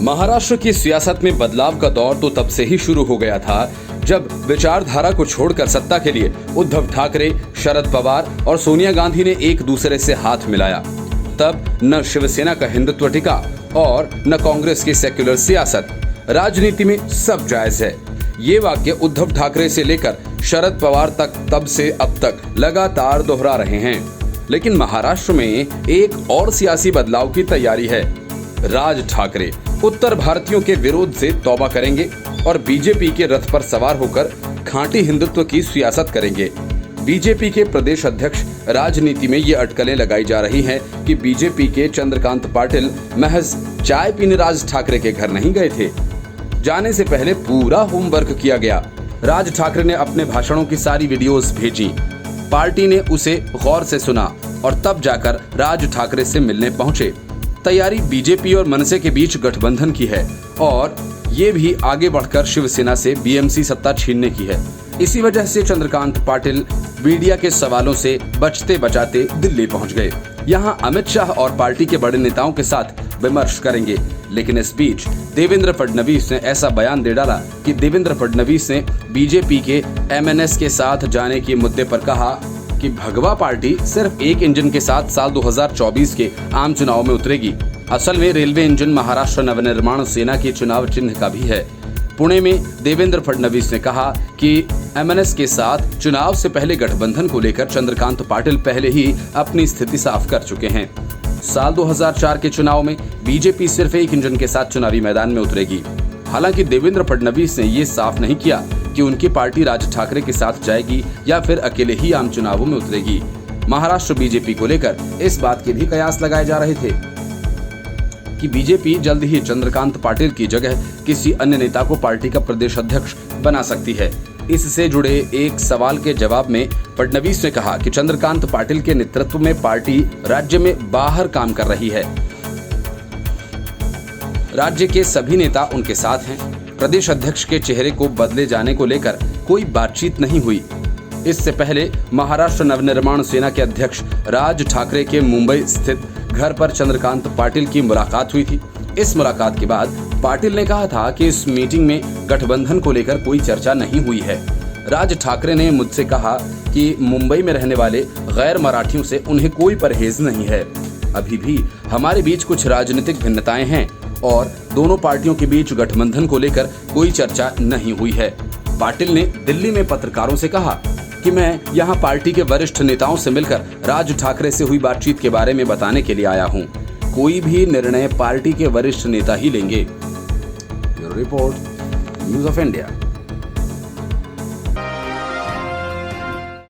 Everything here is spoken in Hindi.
महाराष्ट्र की सियासत में बदलाव का दौर तो तब से ही शुरू हो गया था जब विचारधारा को छोड़कर सत्ता के लिए उद्धव ठाकरे, शरद पवार और सोनिया गांधी ने एक दूसरे से हाथ मिलाया। तब न शिवसेना का हिंदुत्व टिका और न कांग्रेस की सेक्युलर सियासत। राजनीति में सब जायज है। ये वाक्य उद्धव ठाकरे से लेकर शरद पवार तक तब से अब तक लगातार दोहरा रहे हैं। लेकिन महाराष्ट्र में एक और सियासी बदलाव की तैयारी है। राज ठाकरे उत्तर भारतीयों के विरोध से तौबा करेंगे और बीजेपी के रथ पर सवार होकर खांटी हिंदुत्व की सियासत करेंगे। बीजेपी के प्रदेश अध्यक्ष राजनीति में ये अटकलें लगाई जा रही हैं कि बीजेपी के चंद्रकांत पाटिल महज चाय पीने राज ठाकरे के घर नहीं गए थे। जाने से पहले पूरा होमवर्क किया गया। राज ठाकरे ने अपने भाषणों की सारी वीडियोस भेजी। पार्टी ने उसे गौर से सुना और तब जाकर राज ठाकरे से मिलने पहुंचे। तैयारी बीजेपी और मनसे के बीच गठबंधन की है और ये भी आगे बढ़कर शिवसेना से बीएमसी सत्ता छीनने की है। इसी वजह से चंद्रकांत पाटिल मीडिया के सवालों से बचते बचाते दिल्ली पहुंच गए। यहां अमित शाह और पार्टी के बड़े नेताओं के साथ विमर्श करेंगे। लेकिन इस बीच देवेंद्र फडणवीस ने ऐसा बयान दे डाला कि देवेंद्र फडणवीस ने बीजेपी के एमएनएस के साथ जाने के मुद्दे पर कहा कि भगवा पार्टी सिर्फ एक इंजन के साथ साल 2024 के आम चुनाव में उतरेगी। असल में रेलवे इंजन महाराष्ट्र नवनिर्माण सेना के चुनाव चिन्ह का भी है। पुणे में देवेंद्र फडणवीस ने कहा कि एमएनएस के साथ चुनाव से पहले गठबंधन को लेकर चंद्रकांत पाटिल पहले ही अपनी स्थिति साफ कर चुके हैं। साल 2004 के चुनाव में बीजेपी सिर्फ एक इंजन के साथ चुनावी मैदान में उतरेगी। हालांकि देवेंद्र फडणवीस ने ये साफ नहीं किया कि उनकी पार्टी राज ठाकरे के साथ जाएगी या फिर अकेले ही आम चुनावों में उतरेगी। महाराष्ट्र बीजेपी को लेकर इस बात के भी कयास लगाए जा रहे थे कि बीजेपी जल्द ही चंद्रकांत पाटिल की जगह किसी अन्य नेता को पार्टी का प्रदेश अध्यक्ष बना सकती है। इससे जुड़े एक सवाल के जवाब में फडणवीस ने कहा कि चंद्रकांत पाटिल के नेतृत्व में पार्टी राज्य में बाहर काम कर रही है। राज्य के सभी नेता उनके साथ हैं। प्रदेश अध्यक्ष के चेहरे को बदले जाने को लेकर कोई बातचीत नहीं हुई। इससे पहले महाराष्ट्र नवनिर्माण सेना के अध्यक्ष राज ठाकरे के मुंबई स्थित घर पर चंद्रकांत पाटिल की मुलाकात हुई थी। इस मुलाकात के बाद पाटिल ने कहा था कि इस मीटिंग में गठबंधन को लेकर कोई चर्चा नहीं हुई है। राज ठाकरे ने मुझसे कहा कि मुंबई में रहने वाले गैर मराठियों से उन्हें कोई परहेज नहीं है। अभी भी हमारे बीच कुछ राजनीतिक भिन्नताएं हैं और दोनों पार्टियों के बीच गठबंधन को लेकर कोई चर्चा नहीं हुई है। पाटिल ने दिल्ली में पत्रकारों से कहा कि मैं यहां पार्टी के वरिष्ठ नेताओं से मिलकर राज ठाकरे से हुई बातचीत के बारे में बताने के लिए आया हूं। कोई भी निर्णय पार्टी के वरिष्ठ नेता ही लेंगे। Report, news of India.